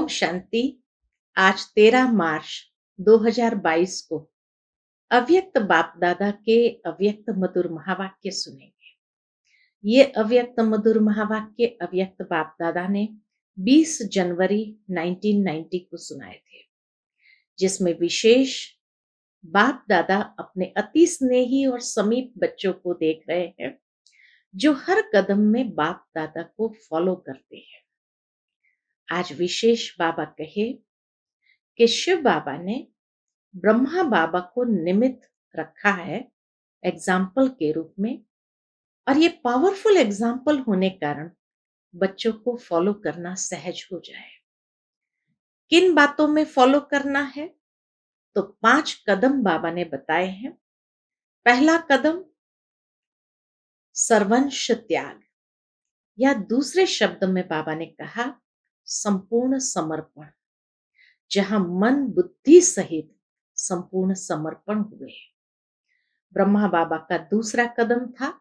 ओम शांति। आज 13 मार्च 2022 को अव्यक्त बाप दादा के अव्यक्त मधुर महावाक्य सुनेंगे। ये अव्यक्त मधुर महावाक्य अव्यक्त बाप दादा ने 20 जनवरी 1990 को सुनाए थे, जिसमें विशेष बाप दादा अपने अति स्नेही और समीप बच्चों को देख रहे हैं, जो हर कदम में बाप दादा को फॉलो करते हैं। आज विशेष बाबा कहे कि शिव बाबा ने ब्रह्मा बाबा को निमित्त रखा है एग्जाम्पल के रूप में, और ये पावरफुल एग्जाम्पल होने कारण बच्चों को फॉलो करना सहज हो जाए। किन बातों में फॉलो करना है? तो 5 कदम बाबा ने बताए हैं। पहला कदम सर्वंश त्याग, या दूसरे शब्द में बाबा ने कहा संपूर्ण समर्पण, जहां मन बुद्धि सहित संपूर्ण समर्पण हुए। ब्रह्मा बाबा का दूसरा कदम था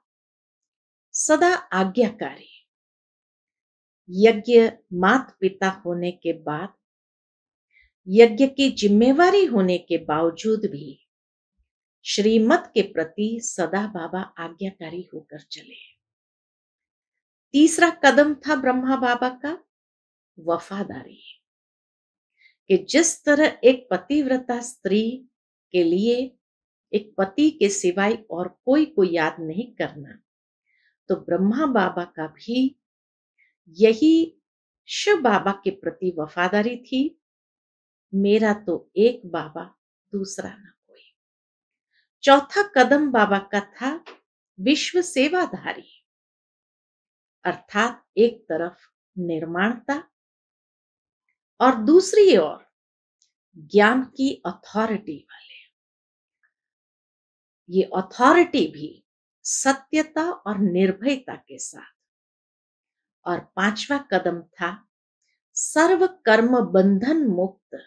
सदा आज्ञाकारी। यज्ञ माता पिता होने के बाद, यज्ञ की जिम्मेवारी होने के बावजूद भी श्रीमत के प्रति सदा बाबा आज्ञाकारी होकर चले। तीसरा कदम था ब्रह्मा बाबा का वफादारी, कि जिस तरह एक पतिव्रता स्त्री के लिए एक पति के सिवाय और कोई को याद नहीं करना, तो ब्रह्मा बाबा का भी यही शिव बाबा के प्रति वफादारी थी। मेरा तो एक बाबा, दूसरा ना कोई। चौथा कदम बाबा का था विश्व सेवाधारी, अर्थात एक तरफ निर्माणता और दूसरी ओर ज्ञान की अथॉरिटी वाले। ये अथॉरिटी भी सत्यता और निर्भयता के साथ। और 5वां कदम था सर्व कर्म बंधन मुक्त,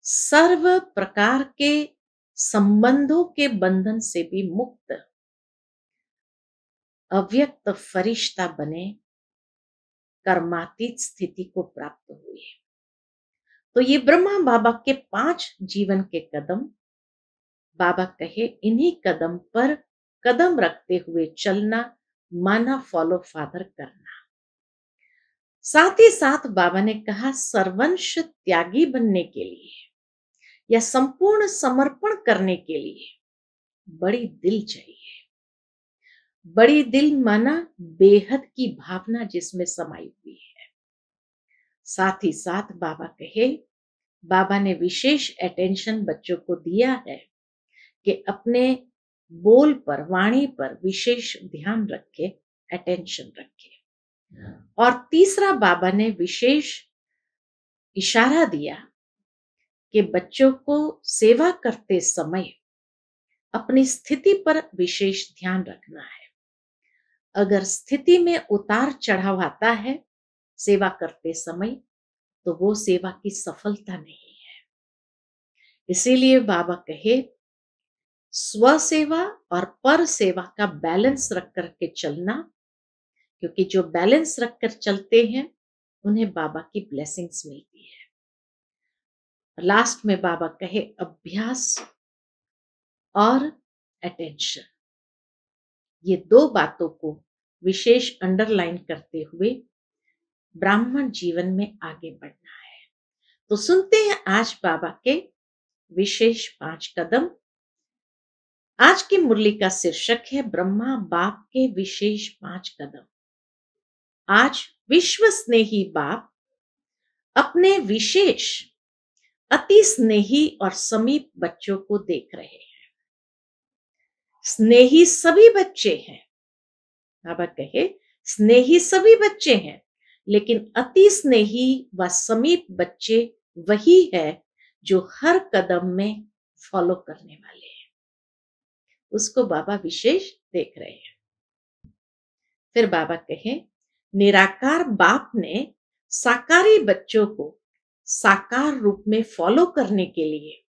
सर्व प्रकार के संबंधों के बंधन से भी मुक्त, अव्यक्त फरिश्ता बने, कर्मातीत स्थिति को प्राप्त हुए। तो ये ब्रह्मा बाबा के 5 जीवन के कदम। बाबा कहे इन्हीं कदम पर कदम रखते हुए चलना, माना फॉलो फादर करना। साथ ही साथ बाबा ने कहा सर्वंश त्यागी बनने के लिए या संपूर्ण समर्पण करने के लिए बड़ी दिल चाहिए। बड़ी दिल माना बेहद की भावना जिसमें समाई हुई है। साथ ही साथ बाबा कहे, बाबा ने विशेष अटेंशन बच्चों को दिया है कि अपने बोल पर, वाणी पर विशेष ध्यान रखे, अटेंशन रखे। और तीसरा बाबा ने विशेष इशारा दिया कि बच्चों को सेवा करते समय अपनी स्थिति पर विशेष ध्यान रखना है। अगर स्थिति में उतार चढ़ाव आता है सेवा करते समय, तो वो सेवा की सफलता नहीं है। इसीलिए बाबा कहे स्व सेवा और पर सेवा का बैलेंस रख करके चलना, क्योंकि जो बैलेंस रखकर चलते हैं उन्हें बाबा की ब्लेसिंग्स मिलती है। लास्ट में बाबा कहे अभ्यास और अटेंशन, ये 2 बातों को विशेष अंडरलाइन करते हुए ब्राह्मण जीवन में आगे बढ़ना है। तो सुनते हैं आज बाबा के विशेष 5 कदम। आज की मुरली का शीर्षक है ब्रह्मा बाप के विशेष 5 कदम। आज विश्व स्नेही बाप अपने विशेष अति स्नेही और समीप बच्चों को देख रहे हैं। स्नेही सभी बच्चे हैं, बाबा कहे स्नेही सभी बच्चे हैं, लेकिन अति स्नेही व समीप बच्चे वही है जो हर कदम में फॉलो करने वाले हैं। उसको बाबा विशेष देख रहे हैं। फिर बाबा कहे निराकार बाप ने साकारी बच्चों को साकार रूप में फॉलो करने के लिए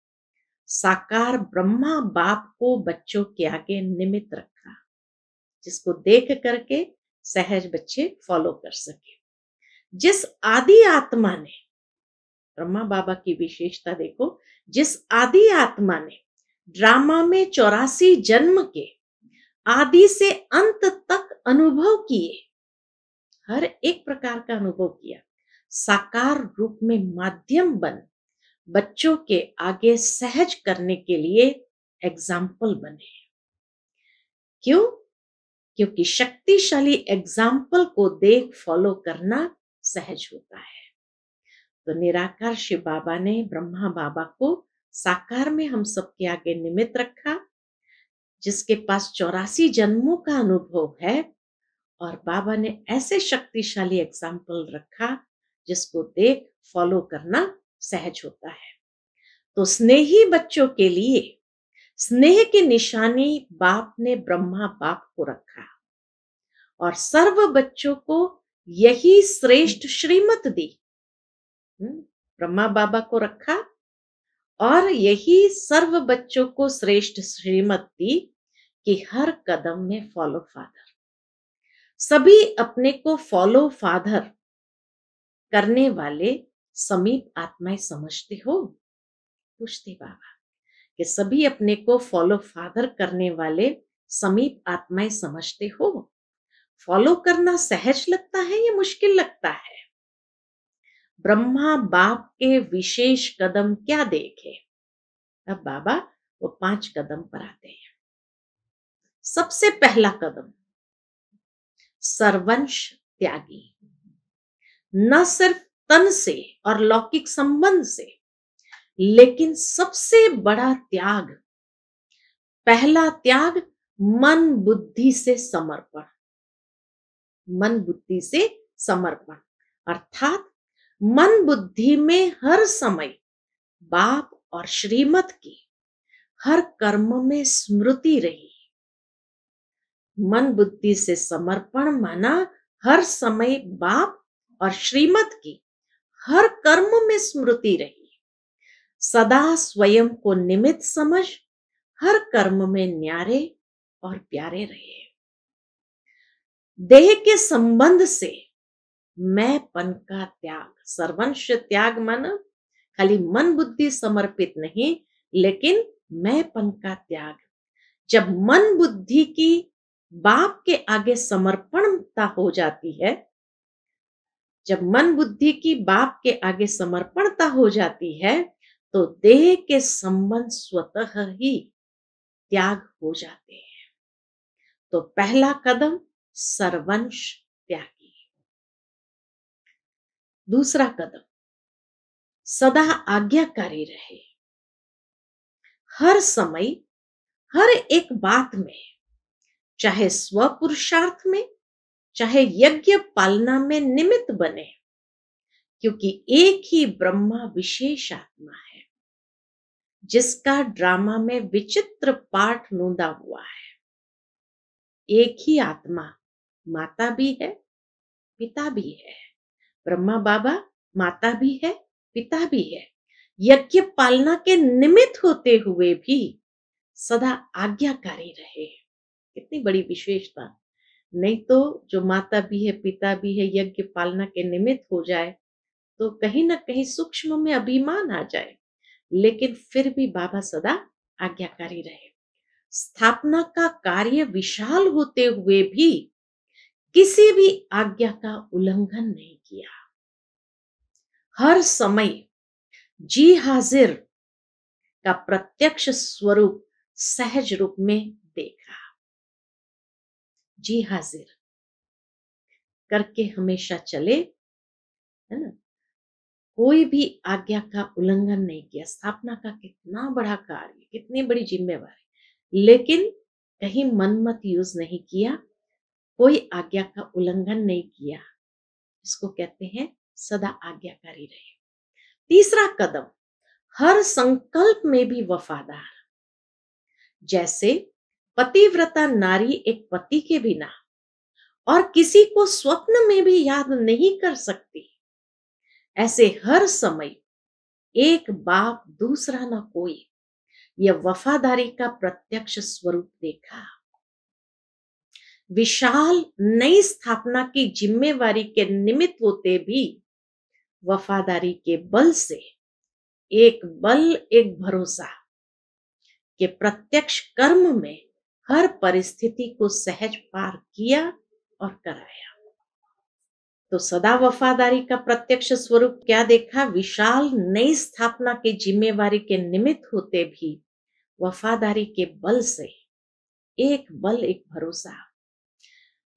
साकार ब्रह्मा बाप को बच्चों के आगे निमित्त रखा, जिसको देख करके सहज बच्चे फॉलो कर सके। जिस आदि आत्मा ने, ब्रह्मा बाबा की विशेषता देखो, जिस आदि आत्मा ने ड्रामा में 84 जन्म के आदि से अंत तक अनुभव किए, हर एक प्रकार का अनुभव किया, साकार रूप में माध्यम बन बच्चों के आगे सहज करने के लिए एग्जाम्पल बने। क्यों? क्योंकि शक्तिशाली एग्जाम्पल को देख फॉलो करना सहज होता है। तो निराकार शिव बाबा ने ब्रह्मा बाबा को साकार में हम सबके आगे निमित्त रखा, जिसके पास 84 जन्मों का अनुभव है, और बाबा ने ऐसे शक्तिशाली एग्जाम्पल रखा जिसको देख फॉलो करना सहज होता है। तो स्नेही बच्चों के लिए स्नेह की निशानी बाप ने ब्रह्मा बाप को रखा, और सर्व बच्चों को यही श्रेष्ठ श्रीमत दी। ब्रह्मा बाबा को रखा और यही सर्व बच्चों को श्रेष्ठ श्रीमत दी कि हर कदम में फॉलो फादर। सभी अपने को फॉलो फादर करने वाले समीप आत्माएं समझते हो? पूछते बाबा कि सभी अपने को फॉलो फादर करने वाले समीप आत्माएं समझते हो? फॉलो करना सहज लगता है या मुश्किल लगता है? ब्रह्मा बाप के विशेष कदम क्या देखे? अब बाबा वो 5 कदम पर आते हैं। सबसे पहला कदम, सर्वंश त्यागी। न सिर्फ तन से और लौकिक संबंध से, लेकिन सबसे बड़ा त्याग, पहला त्याग मन बुद्धि से समर्पण। मन बुद्धि से समर्पण अर्थात मन बुद्धि में हर समय बाप और श्रीमत की हर कर्म में स्मृति रही। मन बुद्धि से समर्पण माना हर समय बाप और श्रीमत की हर कर्म में स्मृति रही। सदा स्वयं को निमित्त समझ हर कर्म में न्यारे और प्यारे रहे। देह के संबंध से मैंपन का त्याग, सर्वंश त्याग माना खाली मन बुद्धि समर्पित नहीं, लेकिन मैंपन का त्याग। जब मन बुद्धि की बाप के आगे समर्पणता हो जाती है, जब मन बुद्धि की बाप के आगे समर्पणता हो जाती है, तो देह के संबंध स्वतः ही त्याग हो जाते हैं। तो पहला कदम सर्वंश त्यागी। दूसरा कदम सदा आज्ञाकारी रहे। हर समय हर एक बात में, चाहे स्व पुरुषार्थ में चाहे यज्ञ पालना में निमित्त बने, क्योंकि एक ही ब्रह्मा विशेष आत्मा है जिसका ड्रामा में विचित्र पाठ नोंदा हुआ है। एक ही आत्मा माता भी है पिता भी है। ब्रह्मा बाबा माता भी है पिता भी है। यज्ञ पालना के निमित्त होते हुए भी सदा आज्ञाकारी रहे। कितनी बड़ी विशेषता। नहीं तो जो माता भी है पिता भी है, यज्ञ पालना के निमित्त हो जाए तो कहीं ना कहीं सूक्ष्म में अभिमान आ जाए, लेकिन फिर भी बाबा सदा आज्ञाकारी रहे। स्थापना का कार्य विशाल होते हुए भी किसी भी आज्ञा का उल्लंघन नहीं किया। हर समय जी हाजिर का प्रत्यक्ष स्वरूप सहज रूप में देखा। जी हाजिर करके हमेशा चले, है ना, कोई भी आज्ञा का उल्लंघन नहीं किया। स्थापना का कितना बड़ा कार्य, कितनी बड़ी जिम्मेवारी, लेकिन कहीं मनमत यूज नहीं किया, कोई आज्ञा का उल्लंघन नहीं किया। इसको कहते हैं सदा आज्ञाकारी रहे। तीसरा कदम हर संकल्प में भी वफादार। जैसे पतिव्रता नारी एक पति के बिना और किसी को स्वप्न में भी याद नहीं कर सकती, ऐसे हर समय एक बाप दूसरा न कोई, यह वफादारी का प्रत्यक्ष स्वरूप देखा। विशाल नई स्थापना की जिम्मेवारी के निमित्त होते भी वफादारी के बल से एक बल एक भरोसा के प्रत्यक्ष कर्म में हर परिस्थिति को सहज पार किया और कराया। तो सदा वफादारी का प्रत्यक्ष स्वरूप क्या देखा? विशाल नई स्थापना की जिम्मेवारी के निमित्त होते भी वफादारी के बल से एक बल एक भरोसा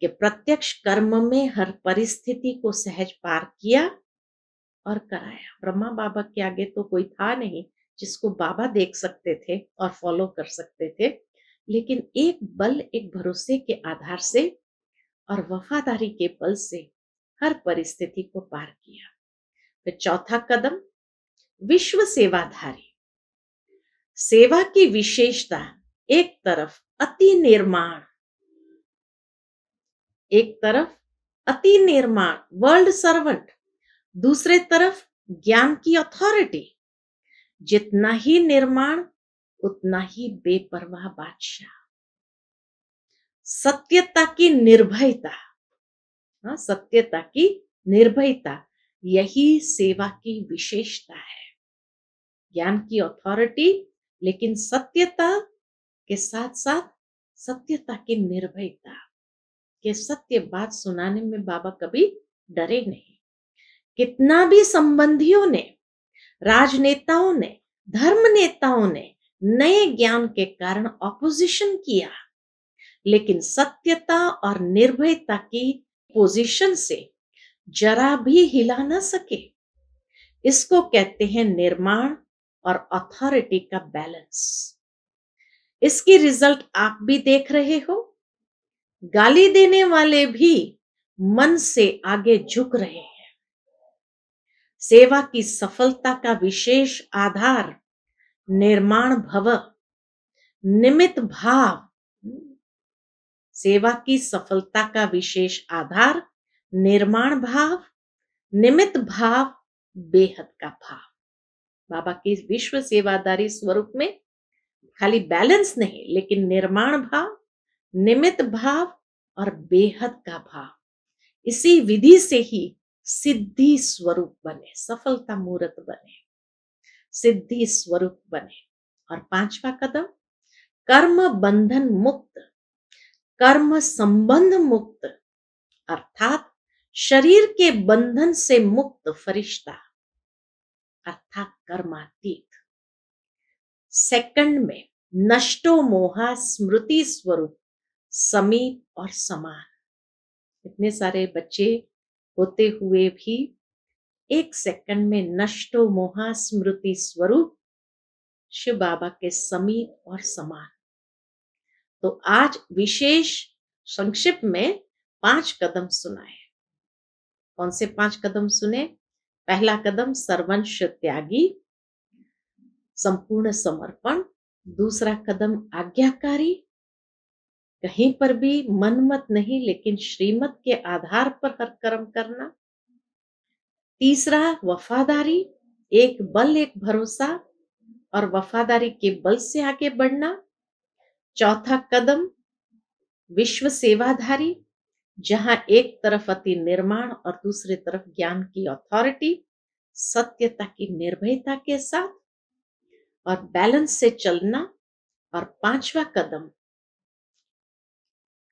के प्रत्यक्ष कर्म में हर परिस्थिति को सहज पार किया और कराया। ब्रह्मा बाबा के आगे तो कोई था नहीं जिसको बाबा देख सकते थे और फॉलो कर सकते थे, लेकिन एक बल एक भरोसे के आधार से और वफादारी के बल से हर परिस्थिति को पार किया। फिर चौथा कदम, विश्व सेवाधारी। सेवा की विशेषता एक तरफ अति निर्माण, एक तरफ अति निर्माण वर्ल्ड सर्वेंट, दूसरे तरफ ज्ञान की अथॉरिटी। जितना ही निर्माण उतना ही बेपरवाह बादशाह। सत्यता की निर्भयता, सत्यता की निर्भयता, यही सेवा की विशेषता है। ज्ञान की अथॉरिटी लेकिन सत्यता के साथ साथ सत्यता की निर्भयता के सत्य बात सुनाने में बाबा कभी डरे नहीं। कितना भी संबंधियों ने, राजनेताओं ने, धर्म नेताओं ने नए ज्ञान के कारण ऑपोजिशन किया, लेकिन सत्यता और निर्भयता की पोजीशन से जरा भी हिला न सके। इसको कहते हैं निर्माण और अथॉरिटी का बैलेंस। इसकी रिजल्ट आप भी देख रहे हो। गाली देने वाले भी मन से आगे झुक रहे हैं। सेवा की सफलता का विशेष आधार निर्माण भव, निमित्त भाव। सेवा की सफलता का विशेष आधार निर्माण भाव, निमित्त भाव, बेहद का भाव। बाबा की विश्व सेवादारी स्वरूप में खाली बैलेंस नहीं, लेकिन निर्माण भाव, निमित्त भाव और बेहद का भाव। इसी विधि से ही सिद्धि स्वरूप बने, सफलता मूर्त बने, सिद्धि स्वरूप बने। और पांचवा कदम, कर्म बंधन मुक्त, कर्म संबंध मुक्त, अर्थात शरीर के बंधन से मुक्त फरिश्ता, अर्थात कर्मातीत। सेकंड में नष्टो मोहा स्मृति स्वरूप, समीप और समान। इतने सारे बच्चे होते हुए भी एक सेकंड में नष्टो मोहा स्मृति स्वरूप शिव बाबा के समीप और समान। तो आज विशेष संक्षिप्त में 5 कदम सुनाए। कौन से 5 कदम सुने? पहला कदम सर्वंश त्यागी, संपूर्ण समर्पण। दूसरा कदम आज्ञाकारी, कहीं पर भी मनमत नहीं लेकिन श्रीमत के आधार पर हर कर्म करना। तीसरा वफादारी, एक बल एक भरोसा और वफादारी के बल से आगे बढ़ना। चौथा कदम विश्व सेवाधारी, जहां एक तरफ अति निर्माण और दूसरी तरफ ज्ञान की अथॉरिटी, सत्यता की निर्भयता के साथ और बैलेंस से चलना। और पांचवा कदम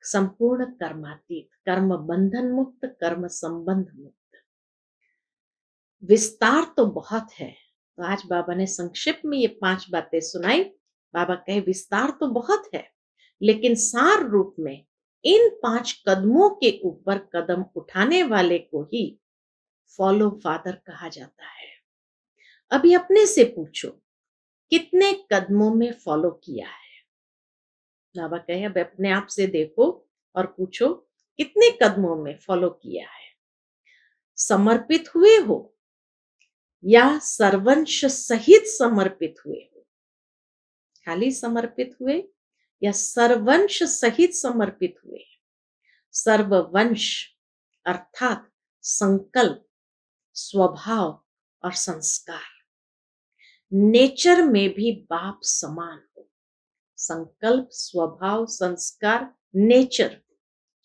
संपूर्ण कर्मातीत, कर्म बंधन मुक्त, कर्म संबंध मुक्त। विस्तार तो बहुत है, तो आज बाबा ने संक्षिप्त में ये 5 बातें सुनाई। बाबा कहे विस्तार तो बहुत है, लेकिन सार रूप में इन 5 कदमों के ऊपर कदम उठाने वाले को ही फॉलो फादर कहा जाता है। अभी अपने से पूछो, कितने कदमों में फॉलो किया है? बाबा कहे अब अपने आप से देखो और पूछो, कितने कदमों में फॉलो किया है? समर्पित हुए हो या सर्वंश सहित समर्पित हुए हो? खाली समर्पित हुए या सर्वंश सहित समर्पित हुए? सर्ववंश अर्थात संकल्प, स्वभाव और संस्कार। नेचर में भी बाप समान हो। संकल्प, स्वभाव, संस्कार, नेचर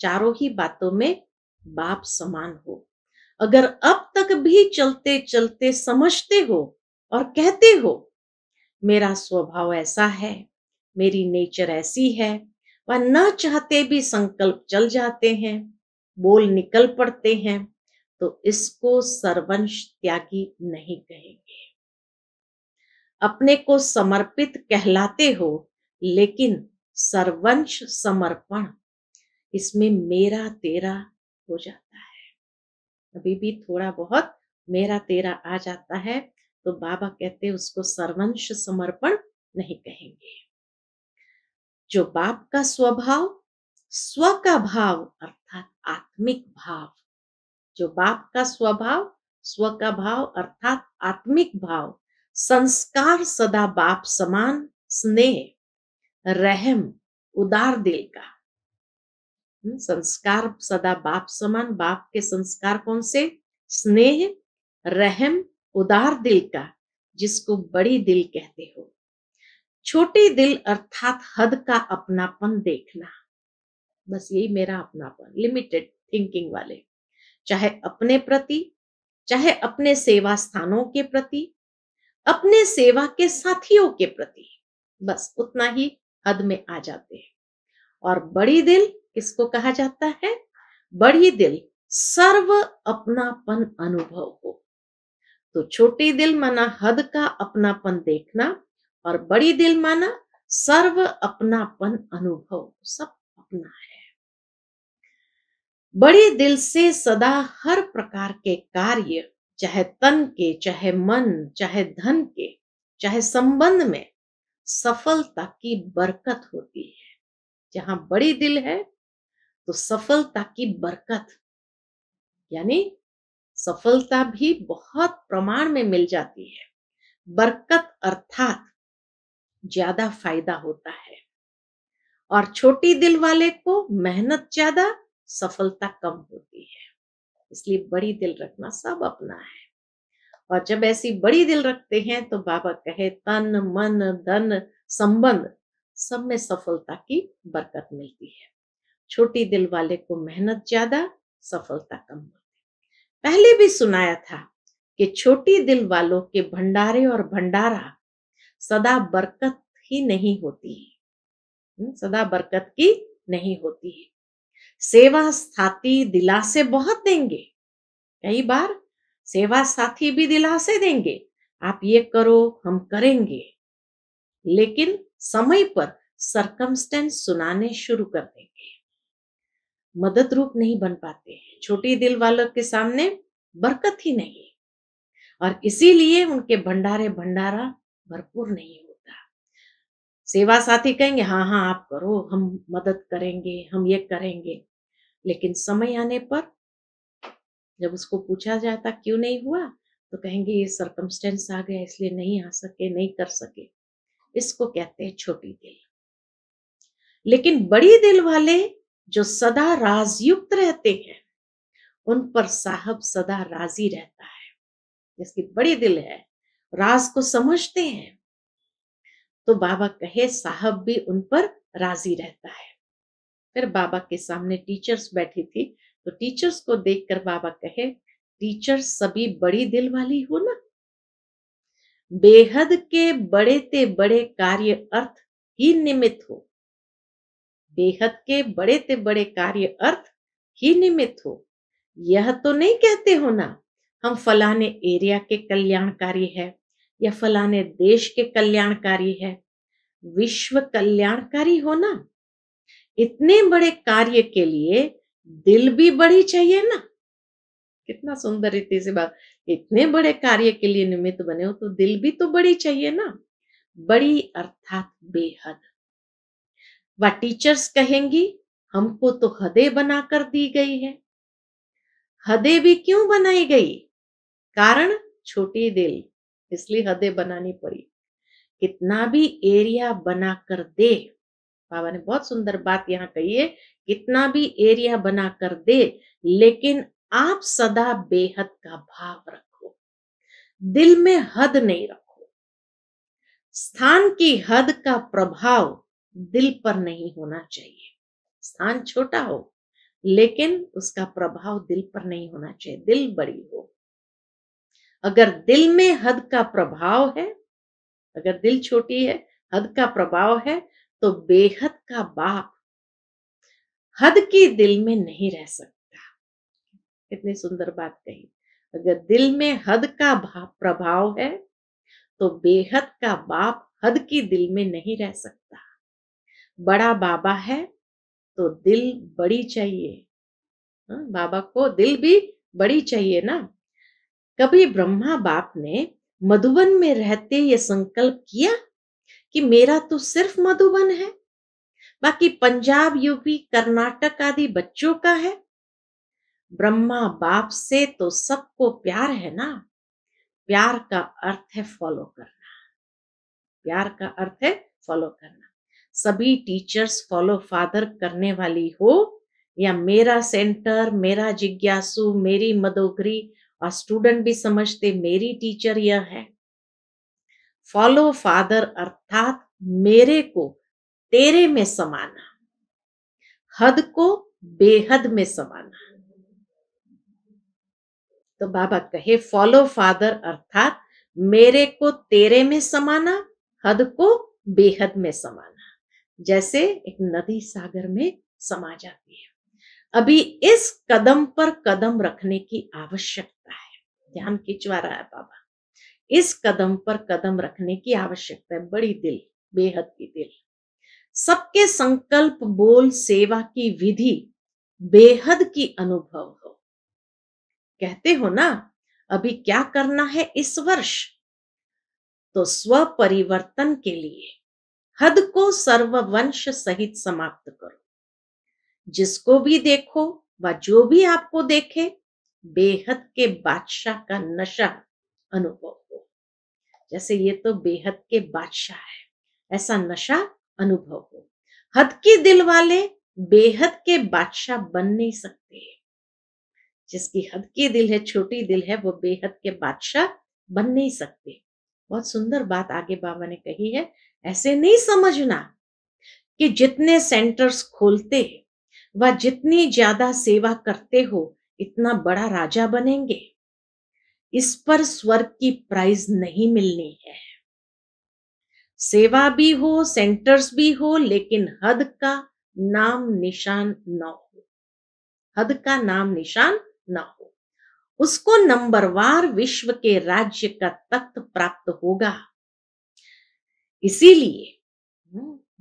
चारों ही बातों में बाप समान हो। अगर अब तक भी चलते चलते समझते हो और कहते हो मेरा स्वभाव ऐसा है, मेरी नेचर ऐसी है, व न चाहते भी संकल्प चल जाते हैं, बोल निकल पड़ते हैं, तो इसको सर्वंश त्यागी नहीं कहेंगे। अपने को समर्पित कहलाते हो, लेकिन सर्वंश समर्पण, इसमें मेरा तेरा हो जाता है। अभी भी थोड़ा बहुत मेरा तेरा आ जाता है, तो बाबा कहते हैं उसको सर्वंश समर्पण नहीं कहेंगे। जो बाप का स्वभाव, स्व का भाव अर्थात आत्मिक भाव, जो बाप का स्वभाव, स्व का भाव अर्थात आत्मिक भाव, संस्कार सदा बाप समान, स्नेह, रहम, उदार दिल का। संस्कार सदा बाप समान, बाप के संस्कार कौन से? स्नेह, रहम, उदार दिल का, जिसको बड़ी दिल कहते हो। छोटी दिल अर्थात हद का अपनापन देखना, बस यही मेरा अपनापन, लिमिटेड थिंकिंग वाले, चाहे अपने प्रति, चाहे अपने सेवा स्थानों के प्रति, अपने सेवा के साथियों के प्रति, बस उतना ही हद में आ जाते हैं। और बड़ी दिल किसको कहा जाता है? बड़ी दिल सर्व अपनापन अनुभव हो। तो छोटी दिल माना हद का अपनापन देखना, और बड़ी दिल माना सर्व अपनापन अनुभव, सब अपना है। बड़ी दिल से सदा हर प्रकार के कार्य, चाहे तन के, चाहे मन, चाहे धन के, चाहे संबंध में सफलता की बरकत होती है। जहां बड़ी दिल है तो सफलता की बरकत, यानी सफलता भी बहुत प्रमाण में मिल जाती है। बरकत अर्थात ज्यादा फायदा होता है। और छोटी दिल वाले को मेहनत ज्यादा, सफलता कम होती है। इसलिए बड़ी दिल रखना सब अपना है। और जब ऐसी बड़ी दिल रखते हैं तो बाबा कहे तन मन धन संबंध सब में सफलता की बरकत मिलती है। छोटी दिल वाले को मेहनत ज्यादा, सफलता कम होती। पहले भी सुनाया था कि छोटी दिल वालों के भंडारे और भंडारा सदा बरकत ही नहीं होती है, सदा बरकत की नहीं होती है। सेवा साथी दिलासे बहुत देंगे, कई बार सेवा साथी भी दिलासे देंगे, आप ये करो हम करेंगे, लेकिन समय पर सरकमस्टेंस सुनाने शुरू कर देंगे, मदद रूप नहीं बन पाते हैं। छोटी दिल वालों के सामने बरकत ही नहीं, और इसीलिए उनके भंडारे भंडारा भरपूर नहीं होता। सेवा साथी कहेंगे हाँ हाँ आप करो, हम मदद करेंगे, हम ये करेंगे, लेकिन समय आने पर जब उसको पूछा जाता क्यों नहीं हुआ, तो कहेंगे ये सरकमस्टेंस आ गया इसलिए नहीं आ सके, नहीं कर सके। इसको कहते हैं छोटी दिल। लेकिन बड़ी दिल वाले जो सदा राजयुक्त रहते हैं, उन पर साहब सदा राजी रहता है। जिसकी बड़ी दिल है, राज को समझते हैं, तो बाबा कहे साहब भी उन पर राजी रहता है। फिर बाबा के सामने टीचर्स बैठी थी, तो टीचर्स को देखकर बाबा कहे टीचर्स सभी बड़ी दिल वाली हो ना, बेहद के बड़े ते बड़े कार्य अर्थ ही निमित्त हो, बेहद के बड़े ते बड़े कार्य अर्थ ही निमित्त हो। यह तो नहीं कहते हो ना हम फलाने एरिया के कल्याणकारी है, या फलाने देश के कल्याणकारी है, विश्व कल्याणकारी हो ना। इतने बड़े कार्य के लिए दिल भी बड़ी चाहिए ना। कितना सुंदर रीति से बात, इतने बड़े कार्य के लिए निमित्त बने हो तो दिल भी तो बड़ी चाहिए ना। बड़ी अर्थात बेहद। वह टीचर्स कहेंगी हमको तो हदें बनाकर दी गई है। हदें भी क्यों बनाई गई? कारण छोटी दिल, इसलिए हदें बनानी पड़ी। कितना भी एरिया बना कर दे, बाबा ने बहुत सुंदर बात यहाँ कही है, कितना भी एरिया बना कर दे, लेकिन आप सदा बेहद का भाव रखो, दिल में हद नहीं रखो। स्थान की हद का प्रभाव दिल पर नहीं होना चाहिए। स्थान छोटा हो, लेकिन उसका प्रभाव दिल पर नहीं होना चाहिए, दिल बड़ी हो। अगर दिल में हद का प्रभाव है, अगर दिल छोटी है, हद का प्रभाव है, तो बेहद का बाप हद की दिल में नहीं रह सकता। कितनी सुंदर बात कही। अगर दिल में हद का प्रभाव है, तो बेहद का बाप हद की दिल में नहीं रह सकता। बड़ा बाबा है तो दिल बड़ी चाहिए। बाबा को दिल भी बड़ी चाहिए ना। कभी ब्रह्मा बाप ने मधुबन में रहते ये संकल्प किया कि मेरा तो सिर्फ मधुबन है, बाकी पंजाब, यूपी, कर्नाटक आदि बच्चों का है। ब्रह्मा बाप से तो सबको प्यार है ना। प्यार का अर्थ है फॉलो करना। प्यार का अर्थ है फॉलो करना। सभी टीचर्स फॉलो फादर करने वाली हो, या मेरा सेंटर, मेरा जिज्ञासु, मेरी मदोगरी, और स्टूडेंट भी समझते मेरी टीचर यह है। फॉलो फादर अर्थात मेरे को तेरे में समाना, हद को बेहद में समाना। तो बाबा कहे फॉलो फादर अर्थात मेरे को तेरे में समाना, हद को बेहद में समाना। जैसे एक नदी सागर में समा जाती है। अभी इस कदम पर कदम रखने की आवश्यकता है। ध्यान खिंचवा रहा है बाबा। इस कदम पर कदम रखने की आवश्यकता है। बड़ी दिल, बेहद की दिल। सबके संकल्प, बोल, सेवा की विधि बेहद की अनुभव हो। कहते हो ना, अभी क्या करना है इस वर्ष? तो स्व परिवर्तन के लिए हद को सर्ववंश सहित समाप्त करो। जिसको भी देखो व जो भी आपको देखे, बेहद के बादशाह का नशा अनुभव हो। जैसे ये तो बेहद के बादशाह है, ऐसा नशा अनुभव हो। हद की दिल वाले बेहद के बादशाह बन नहीं सकते। जिसकी हद की दिल है, छोटी दिल है, वो बेहद के बादशाह बन नहीं सकते। बहुत सुंदर बात आगे बाबा ने कही है। ऐसे नहीं समझना कि जितने सेंटर्स खोलते व जितनी ज्यादा सेवा करते हो, इतना बड़ा राजा बनेंगे। इस पर स्वर्ग की प्राइज नहीं मिलनी है। सेवा भी हो, सेंटर्स भी हो, लेकिन हद का नाम निशान न हो। हद का नाम निशान न हो। उसको नंबरवार विश्व के राज्य का तख्त प्राप्त होगा। इसीलिए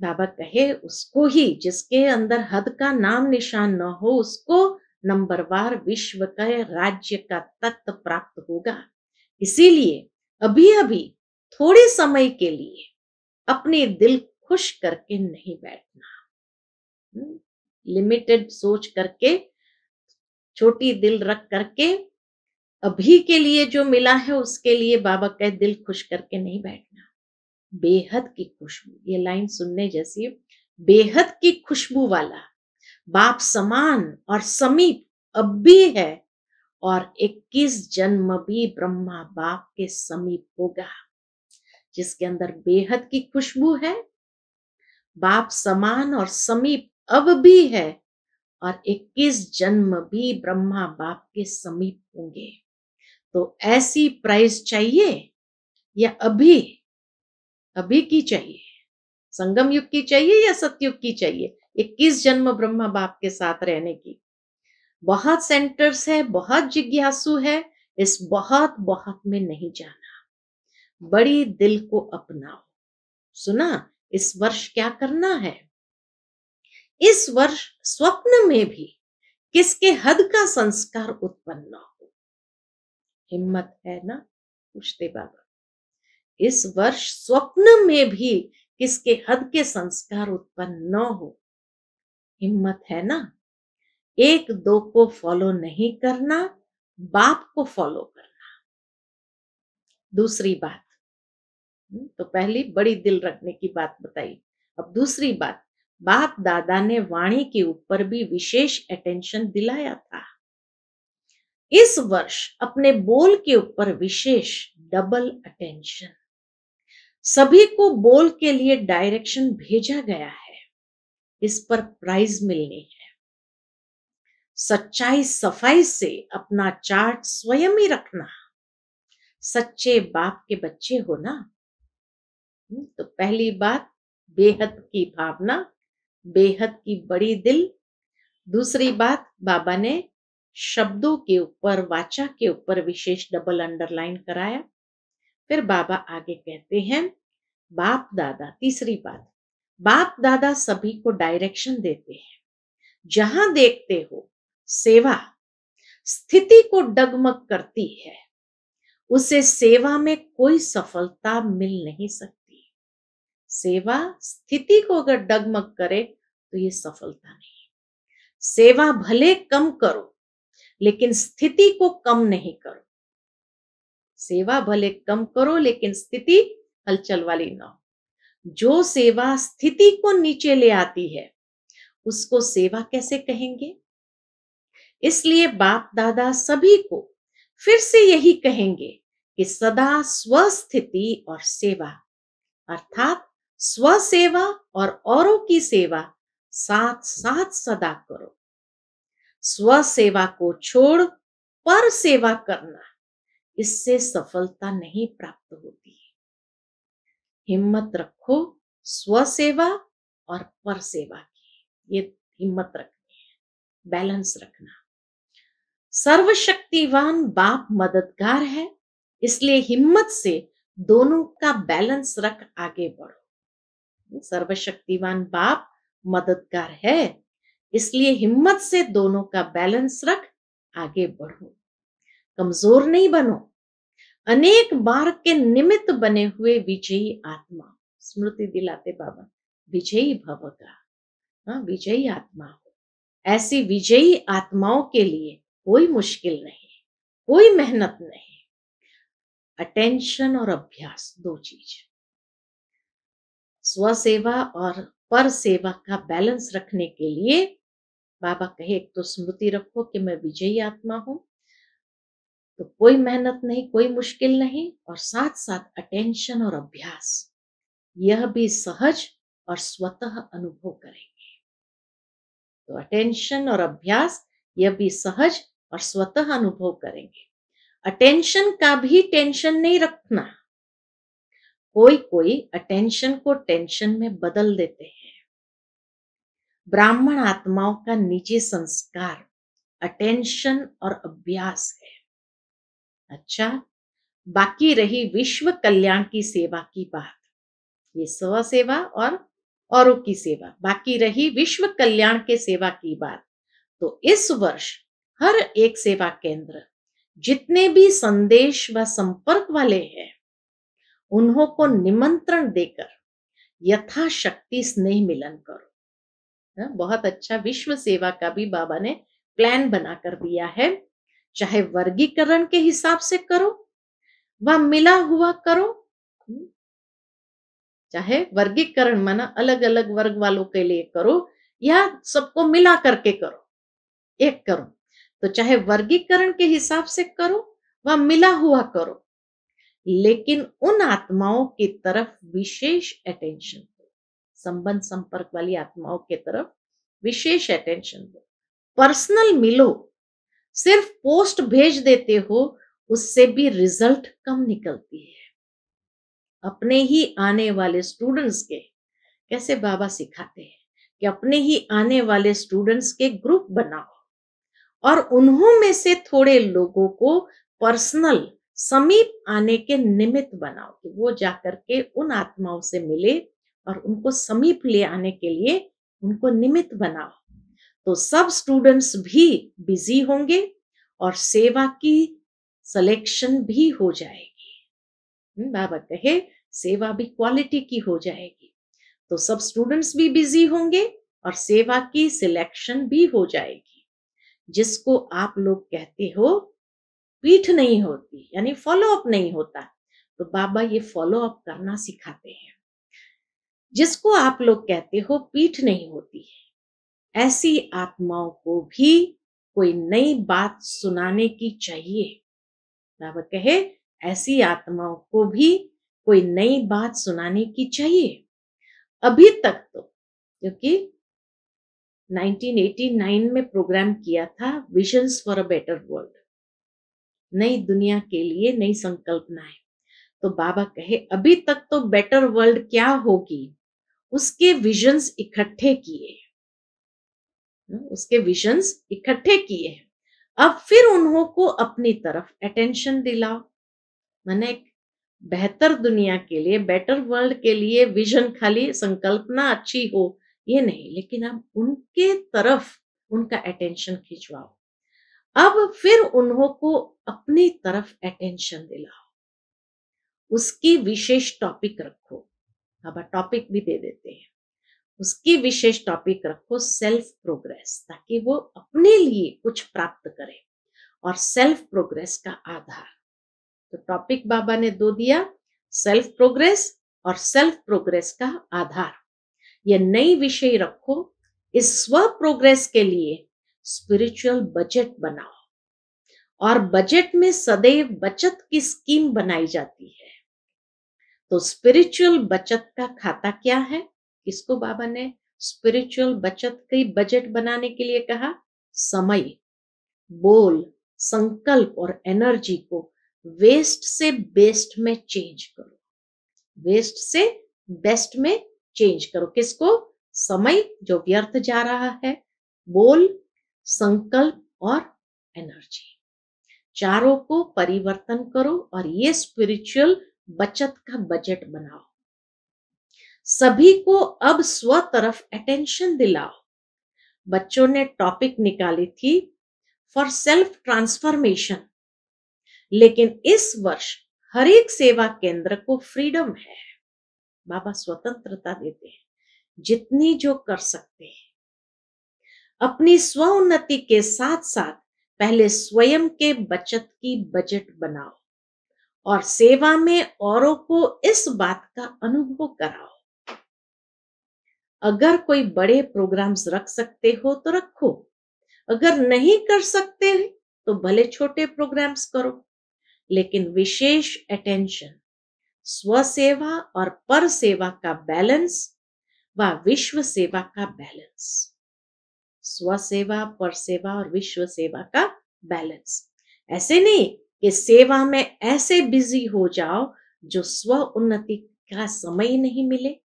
बाबा कहे उसको ही, जिसके अंदर हद का नाम निशान न हो, उसको नंबरवार विश्व का राज्य का तख्त प्राप्त होगा। इसीलिए अभी अभी थोड़े समय के लिए अपने दिल खुश करके नहीं बैठना। लिमिटेड सोच करके, छोटी दिल रख करके, अभी के लिए जो मिला है उसके लिए बाबा कहे दिल खुश करके नहीं बैठना। बेहद की खुशबू, ये लाइन सुनने जैसी। बेहद की खुशबू वाला बाप समान और समीप अब भी है, और 21 जन्म भी ब्रह्मा बाप के समीप होगा। जिसके अंदर बेहद की खुशबू है, बाप समान और समीप अब भी है, और 21 जन्म भी ब्रह्मा बाप के समीप होंगे। तो ऐसी प्राइज चाहिए या अभी अभी की चाहिए? संगम युग की चाहिए या सतयुग की चाहिए? 21 जन्म ब्रह्मा बाप के साथ रहने की। बहुत सेंटर्स है, बहुत जिज्ञासु है, इस बहुत बहुत में नहीं जाना। बड़ी दिल को अपनाओ। सुना, इस वर्ष क्या करना है? इस वर्ष स्वप्न में भी किसके हद का संस्कार उत्पन्न न हो। हिम्मत है ना? पूछते बाबा। इस वर्ष स्वप्न में भी किसके हद के संस्कार उत्पन्न न हो। हिम्मत है ना? एक दो को फॉलो नहीं करना, बाप को फॉलो करना। दूसरी बात, तो पहली बड़ी दिल रखने की बात बताई। अब दूसरी बात, बाप दादा ने वाणी के ऊपर भी विशेष अटेंशन दिलाया था। इस वर्ष अपने बोल के ऊपर विशेष डबल अटेंशन। सभी को बोल के लिए डायरेक्शन भेजा गया है, इस पर प्राइज मिलनी है। सच्चाई सफाई से अपना चार्ट स्वयं ही रखना। सच्चे बाप के बच्चे हो ना। तो पहली बात, बेहद की भावना, बेहद की बड़ी दिल। दूसरी बात, बाबा ने शब्दों के ऊपर, वाचा के ऊपर विशेष डबल अंडरलाइन कराया। फिर बाबा आगे कहते हैं, बाप दादा, तीसरी बात, बाप दादा सभी को डायरेक्शन देते हैं। जहां देखते हो सेवा स्थिति को डगमग करती है, उसे सेवा में कोई सफलता मिल नहीं सकती। सेवा स्थिति को अगर डगमग करे तो ये सफलता नहीं। सेवा भले कम करो लेकिन स्थिति को कम नहीं करो। सेवा भले कम करो लेकिन स्थिति हलचल वाली ना हो। जो सेवा स्थिति को नीचे ले आती है उसको सेवा कैसे कहेंगे? इसलिए बाप दादा सभी को फिर से यही कहेंगे कि सदा स्वस्थिति और सेवा, अर्थात स्वसेवा और औरों की सेवा साथ साथ सदा करो। स्व सेवा को छोड़ पर सेवा करना, इससे सफलता नहीं प्राप्त होती। हिम्मत रखो स्व सेवा और पर सेवा की, ये हिम्मत रखनी है, बैलेंस रखना। सर्वशक्तिवान बाप मददगार है, इसलिए हिम्मत से दोनों का बैलेंस रख आगे बढ़ो। सर्वशक्तिवान बाप मददगार है, इसलिए हिम्मत से दोनों का बैलेंस रख आगे बढ़ो। कमजोर नहीं बनो। अनेक मार्ग के निमित्त बने हुए विजयी आत्मा, स्मृति दिलाते बाबा, विजयी भव का, विजयी आत्मा हो। ऐसी विजयी आत्माओं के लिए कोई मुश्किल नहीं, कोई मेहनत नहीं। अटेंशन और अभ्यास, दो चीज। स्वसेवा और पर सेवा का बैलेंस रखने के लिए बाबा कहे, एक तो स्मृति रखो कि मैं विजयी आत्मा हूं, तो कोई मेहनत नहीं, कोई मुश्किल नहीं, और साथ साथ अटेंशन और अभ्यास, यह भी सहज और स्वतः अनुभव करेंगे। तो अटेंशन और अभ्यास यह भी सहज और स्वतः अनुभव करेंगे। अटेंशन का भी टेंशन नहीं रखना। कोई कोई अटेंशन को टेंशन में बदल देते हैं। ब्राह्मण आत्माओं का निजी संस्कार अटेंशन और अभ्यास है। अच्छा, बाकी रही विश्व कल्याण की सेवा की बात, ये स्व सेवा और औरों की सेवा, बाकी रही विश्व कल्याण के सेवा की बात। तो इस वर्ष हर एक सेवा केंद्र, जितने भी संदेश व संपर्क वाले हैं, उन्हों को निमंत्रण देकर यथाशक्ति स्नेह मिलन करो। बहुत अच्छा विश्व सेवा का भी बाबा ने प्लान बनाकर दिया है। चाहे वर्गीकरण के हिसाब से करो व मिला हुआ करो, चाहे वर्गीकरण माना अलग अलग वर्ग वालों के लिए करो या सबको मिला करके करो, एक करो। तो चाहे वर्गीकरण के हिसाब से करो व मिला हुआ करो, लेकिन उन आत्माओं की तरफ विशेष अटेंशन दो। संबंध संपर्क वाली आत्माओं की तरफ विशेष अटेंशन दो। पर्सनल मिलो। सिर्फ पोस्ट भेज देते हो, उससे भी रिजल्ट कम निकलती है। अपने ही आने वाले स्टूडेंट्स के, कैसे बाबा सिखाते हैं कि अपने ही आने वाले स्टूडेंट्स के ग्रुप बनाओ और उन्हों में से थोड़े लोगों को पर्सनल समीप आने के निमित्त बनाओ कि वो जाकर के उन आत्माओं से मिले और उनको समीप ले आने के लिए उनको निमित्त बनाओ। तो सब स्टूडेंट्स भी बिजी होंगे और सेवा की सिलेक्शन भी हो जाएगी। बाबा कहे सेवा भी क्वालिटी की हो जाएगी। तो सब स्टूडेंट्स भी बिजी होंगे और सेवा की सिलेक्शन भी हो जाएगी। जिसको आप लोग कहते हो पीठ नहीं होती, यानी फॉलो अप नहीं होता, तो बाबा ये फॉलो अप करना सिखाते हैं। जिसको आप लोग कहते हो पीठ नहीं होती है, ऐसी आत्माओं को भी कोई नई बात सुनाने की चाहिए। बाबा कहे ऐसी आत्माओं को भी कोई नई बात सुनाने की चाहिए। अभी तक तो क्योंकि 1989 में प्रोग्राम किया था, visions for a better world, नई दुनिया के लिए नई संकल्पनाएं। तो बाबा कहे अभी तक तो बेटर वर्ल्ड क्या होगी उसके विजन्स इकट्ठे किए, उसके विजन्स इकट्ठे किए हैं। अब फिर उन्हों को अपनी तरफ अटेंशन दिलाओ। मैंने एक बेहतर दुनिया के लिए, बेटर वर्ल्ड के लिए विजन, खाली संकल्पना अच्छी हो ये नहीं, लेकिन अब उनके तरफ उनका अटेंशन खिंचवाओ। अब फिर उन्हों को अपनी तरफ अटेंशन दिलाओ, उसकी विशेष टॉपिक रखो। अब टॉपिक भी दे देते हैं, उसकी विशेष टॉपिक रखो सेल्फ प्रोग्रेस, ताकि वो अपने लिए कुछ प्राप्त करे, और सेल्फ प्रोग्रेस का आधार। तो टॉपिक बाबा ने दो दिया, सेल्फ प्रोग्रेस और सेल्फ प्रोग्रेस का आधार। ये नई विषय रखो। इस स्व प्रोग्रेस के लिए स्पिरिचुअल बजट बनाओ, और बजट में सदैव बचत की स्कीम बनाई जाती है। तो स्पिरिचुअल बचत का खाता क्या है? किसको बाबा ने स्पिरिचुअल बचत की बजट बनाने के लिए कहा? समय, बोल, संकल्प और एनर्जी को वेस्ट से बेस्ट में चेंज करो। वेस्ट से बेस्ट में चेंज करो। किसको? समय जो व्यर्थ जा रहा है, बोल, संकल्प और एनर्जी, चारों को परिवर्तन करो और ये स्पिरिचुअल बचत का बजट बनाओ। सभी को अब स्व तरफ अटेंशन दिलाओ। बच्चों ने टॉपिक निकाली थी फॉर सेल्फ ट्रांसफॉर्मेशन, लेकिन इस वर्ष हर एक सेवा केंद्र को फ्रीडम है। बाबा स्वतंत्रता देते हैं, जितनी जो कर सकते हैं। अपनी स्व उन्नति के साथ साथ पहले स्वयं के बचत की बजट बनाओ, और सेवा में औरों को इस बात का अनुभव कराओ। अगर कोई बड़े प्रोग्राम्स रख सकते हो तो रखो, अगर नहीं कर सकते तो भले छोटे प्रोग्राम्स करो, लेकिन विशेष अटेंशन स्व सेवा और पर सेवा का बैलेंस व विश्व सेवा का बैलेंस। स्व सेवा, पर सेवा और विश्व सेवा का बैलेंस। ऐसे नहीं कि सेवा में ऐसे बिजी हो जाओ जो स्व उन्नति का समय नहीं मिले।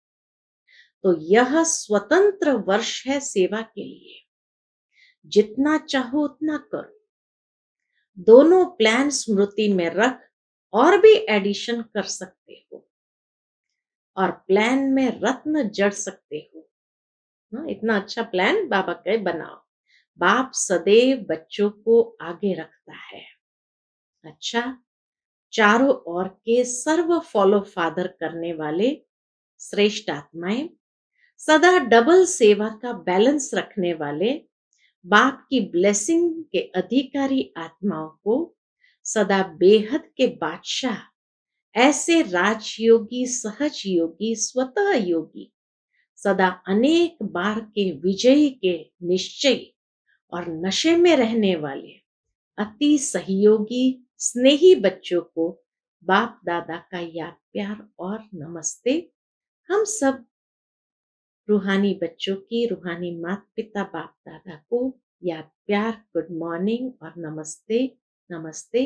तो यह स्वतंत्र वर्ष है सेवा के लिए, जितना चाहो उतना करो। दोनों प्लान स्मृति में रख और भी एडिशन कर सकते हो, और प्लान में रत्न जड़ सकते हो। इतना अच्छा प्लान बाबा कहे बनाओ। बाप सदैव बच्चों को आगे रखता है। अच्छा, चारों ओर के सर्व फॉलो फादर करने वाले श्रेष्ठ आत्माएं, सदा डबल सेवा का बैलेंस रखने वाले बाप की ब्लेसिंग के अधिकारी आत्माओं को, सदा बेहद के बादशाह, ऐसे राजयोगी, सहज योगी, स्वतः योगी, सदा अनेक बार के विजयी के निश्चय और नशे में रहने वाले अति सहयोगी स्नेही बच्चों को बाप दादा का याद, प्यार और नमस्ते। हम सब रूहानी बच्चों की, रूहानी माता पिता बाप दादा को याद, प्यार, गुड मॉर्निंग और नमस्ते। नमस्ते,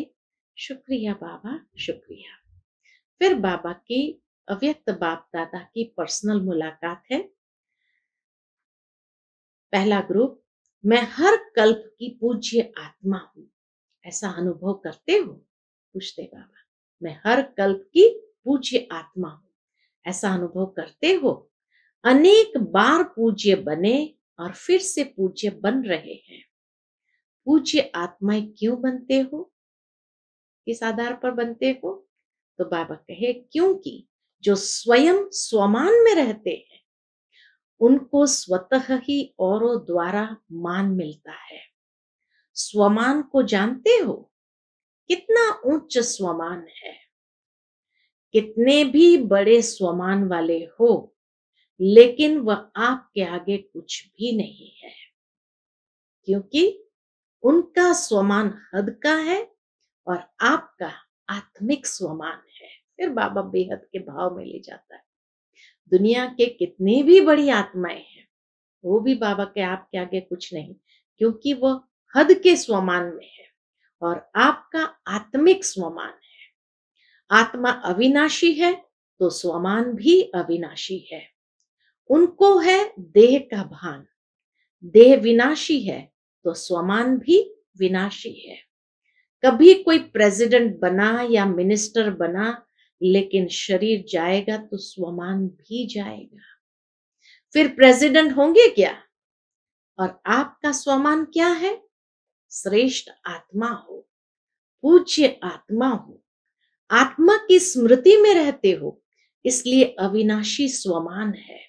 शुक्रिया बाबा, शुक्रिया। फिर बाबा की अव्यक्त बाप दादा की पर्सनल मुलाकात है। पहला ग्रुप, मैं हर कल्प की पूज्य आत्मा हूं, ऐसा अनुभव करते हो? पूछते बाबा, मैं हर कल्प की पूज्य आत्मा हूं, ऐसा अनुभव करते हो? अनेक बार पूज्य बने और फिर से पूज्य बन रहे हैं। पूज्य आत्माएं क्यों बनते हो? किस आधार पर बनते हो? तो बाबा कहे, क्योंकि जो स्वयं स्वमान में रहते हैं उनको स्वतः ही औरों द्वारा मान मिलता है। स्वमान को जानते हो? कितना उच्च स्वमान है। कितने भी बड़े स्वमान वाले हो, लेकिन वह आपके आगे कुछ भी नहीं है, क्योंकि उनका स्वमान हद का है और आपका आत्मिक स्वमान है। फिर बाबा बेहद के भाव में ले जाता है। दुनिया के कितने भी बड़ी आत्माएं हैं, वो भी बाबा के आपके आगे कुछ नहीं, क्योंकि वह हद के स्वमान में है और आपका आत्मिक स्वमान है। आत्मा अविनाशी है तो स्वमान भी अविनाशी है। उनको है देह का भान, देह विनाशी है तो स्वमान भी विनाशी है। कभी कोई प्रेसिडेंट बना या मिनिस्टर बना, लेकिन शरीर जाएगा तो स्वमान भी जाएगा। फिर प्रेसिडेंट होंगे क्या? और आपका स्वमान क्या है? श्रेष्ठ आत्मा हो, पूज्य आत्मा हो, आत्मा की स्मृति में रहते हो, इसलिए अविनाशी स्वमान है।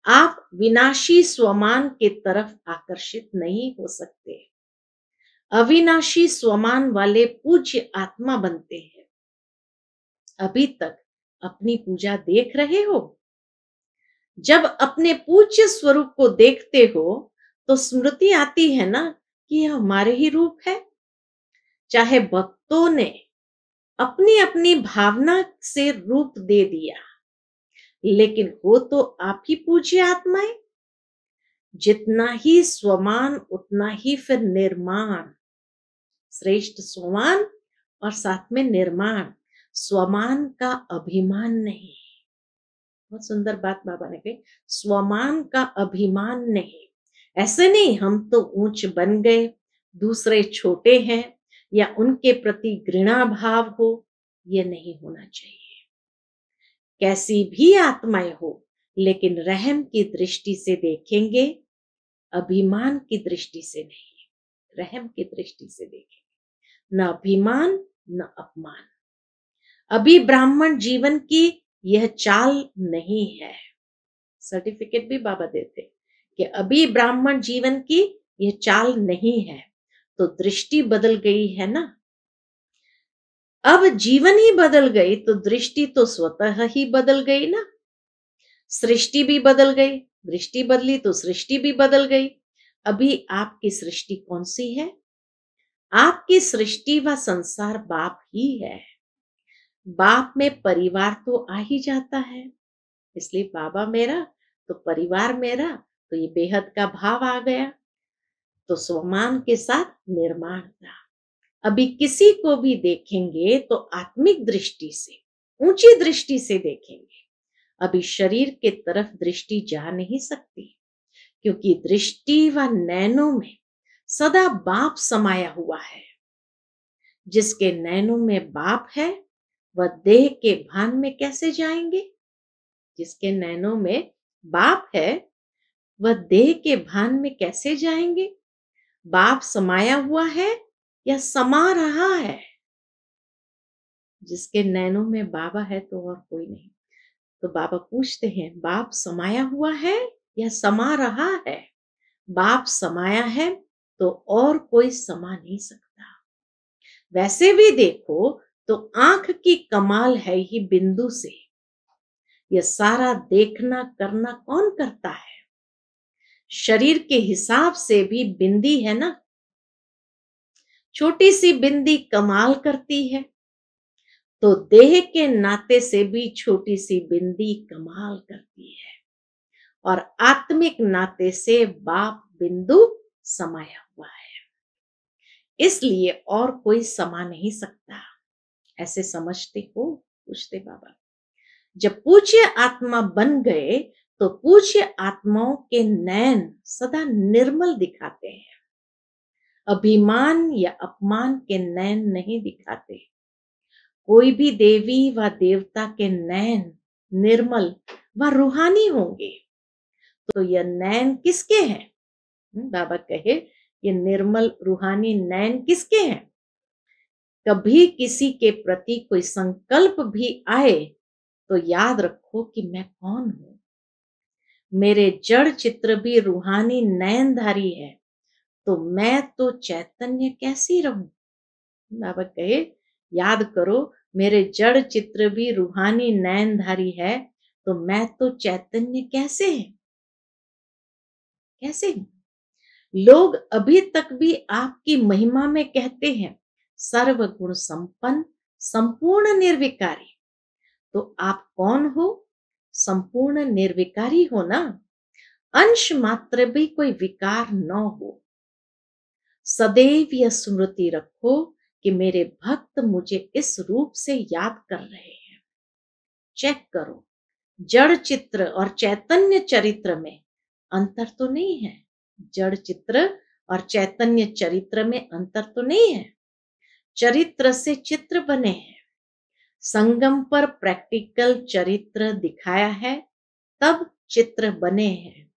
आप विनाशी स्वमान के तरफ आकर्षित नहीं हो सकते। अविनाशी स्वमान वाले पूज्य आत्मा बनते हैं। अभी तक अपनी पूजा देख रहे हो? जब अपने पूज्य स्वरूप को देखते हो तो स्मृति आती है ना कि यह हमारे ही रूप है। चाहे भक्तों ने अपनी अपनी भावना से रूप दे दिया, लेकिन हो तो आप ही पूज्य आत्माएं। जितना ही स्वमान उतना ही फिर निर्माण। श्रेष्ठ स्वमान और साथ में निर्माण। स्वमान का अभिमान नहीं। बहुत सुंदर बात बाबा ने कही, स्वमान का अभिमान नहीं। ऐसे नहीं हम तो ऊंच बन गए, दूसरे छोटे हैं, या उनके प्रति घृणा भाव हो, ये नहीं होना चाहिए। कैसी भी आत्माएं हो, लेकिन रहम की दृष्टि से देखेंगे, अभिमान की दृष्टि से नहीं, रहम की दृष्टि से देखेंगे। न अभिमान न अपमान। अभी ब्राह्मण जीवन की यह चाल नहीं है। सर्टिफिकेट भी बाबा देते कि अभी ब्राह्मण जीवन की यह चाल नहीं है, तो दृष्टि बदल गई है ना। अब जीवन ही बदल गई तो दृष्टि तो स्वतः ही बदल गई ना। सृष्टि भी बदल गई, दृष्टि बदली तो सृष्टि भी बदल गई। अभी आपकी सृष्टि कौन सी है? आपकी सृष्टि व संसार बाप ही है। बाप में परिवार तो आ ही जाता है, इसलिए बाबा मेरा तो परिवार मेरा, तो ये बेहद का भाव आ गया, तो स्वमान के साथ निर्माण था। अभी किसी को भी देखेंगे तो आत्मिक दृष्टि से, ऊंची दृष्टि से देखेंगे। अभी शरीर के तरफ दृष्टि जा नहीं सकती, क्योंकि दृष्टि व नैनों में सदा बाप समाया हुआ है। जिसके नैनों में बाप है वह देह के भान में कैसे जाएंगे? जिसके नैनों में बाप है वह देह के भान में कैसे जाएंगे? बाप समाया हुआ है या समा रहा है? जिसके नैनों में बाबा है तो और कोई नहीं। तो बाबा पूछते हैं, बाप समाया हुआ है या समा रहा है? बाप समाया है तो और कोई समा नहीं सकता। वैसे भी देखो तो आंख की कमाल है ही बिंदु से। यह सारा देखना करना कौन करता है? शरीर के हिसाब से भी बिंदी है ना। छोटी सी बिंदी कमाल करती है, तो देह के नाते से भी छोटी सी बिंदी कमाल करती है। और आत्मिक नाते से बाप बिंदु समाया हुआ है, इसलिए और कोई समा नहीं सकता। ऐसे समझते हो? पूछते बाबा। जब पूज्य आत्मा बन गए तो पूज्य आत्माओं के नैन सदा निर्मल दिखाते हैं। अभिमान या अपमान के नैन नहीं दिखाते। कोई भी देवी व देवता के नैन निर्मल व रूहानी होंगे, तो यह नैन किसके हैं? बाबा कहे, ये निर्मल रूहानी नैन किसके हैं? कभी किसी के प्रति कोई संकल्प भी आए तो याद रखो कि मैं कौन हूं। मेरे जड़ चित्र भी रूहानी नयनधारी है, तो मैं तो चैतन्य कैसी रहूं? बाबा कहे, याद करो, मेरे जड़ चित्र भी रूहानी नयनधारी है, तो मैं तो चैतन्य कैसे है? कैसे हूं? लोग अभी तक भी आपकी महिमा में कहते हैं, सर्वगुण संपन्न, संपूर्ण निर्विकारी। तो आप कौन हो? संपूर्ण निर्विकारी हो ना। अंश मात्र भी कोई विकार न हो। सदैव यह स्मृति रखो कि मेरे भक्त मुझे इस रूप से याद कर रहे हैं। चेक करो, जड़ चित्र और चैतन्य चरित्र में अंतर तो नहीं है। जड़ चित्र और चैतन्य चरित्र में अंतर तो नहीं है। चरित्र से चित्र बने हैं। संगम पर प्रैक्टिकल चरित्र दिखाया है, तब चित्र बने हैं।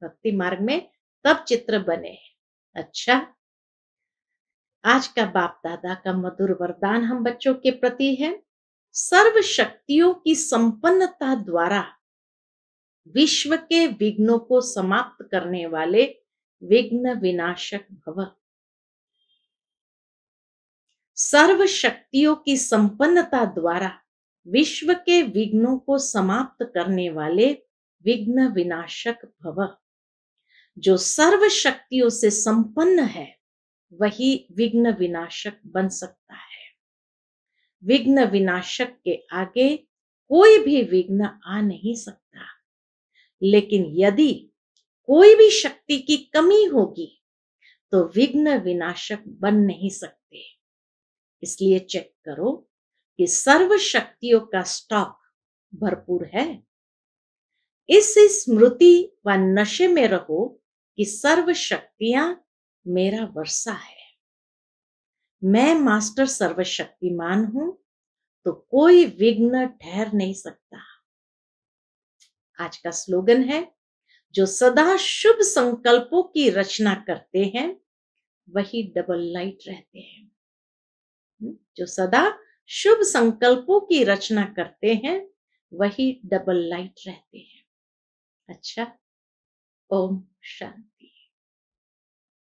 भक्ति मार्ग में तब चित्र बने हैं। अच्छा, आज का बाप दादा का मधुर वरदान हम बच्चों के प्रति है। सर्व शक्तियों की संपन्नता द्वारा विश्व के विघ्नों को समाप्त करने वाले विघ्न विनाशक भव। सर्व शक्तियों की संपन्नता द्वारा विश्व के विघ्नों को समाप्त करने वाले विघ्न विनाशक भव। जो सर्व शक्तियों से संपन्न है वही विघ्न विनाशक बन सकता है। विघ्न विनाशक के आगे कोई भी विघ्न आ नहीं सकता। लेकिन यदि कोई भी शक्ति की कमी होगी तो विघ्न विनाशक बन नहीं सकते। इसलिए चेक करो कि सर्व शक्तियों का स्टॉक भरपूर है। इस स्मृति व नशे में रहो कि सर्व शक्तियां मेरा वर्षा है। मैं मास्टर सर्वशक्तिमान हूं, तो कोई विघ्न ठहर नहीं सकता। आज का स्लोगन है, जो सदा शुभ संकल्पों की रचना करते हैं वही डबल लाइट रहते हैं। जो सदा शुभ संकल्पों की रचना करते हैं वही डबल लाइट रहते हैं। अच्छा, ओम शांति।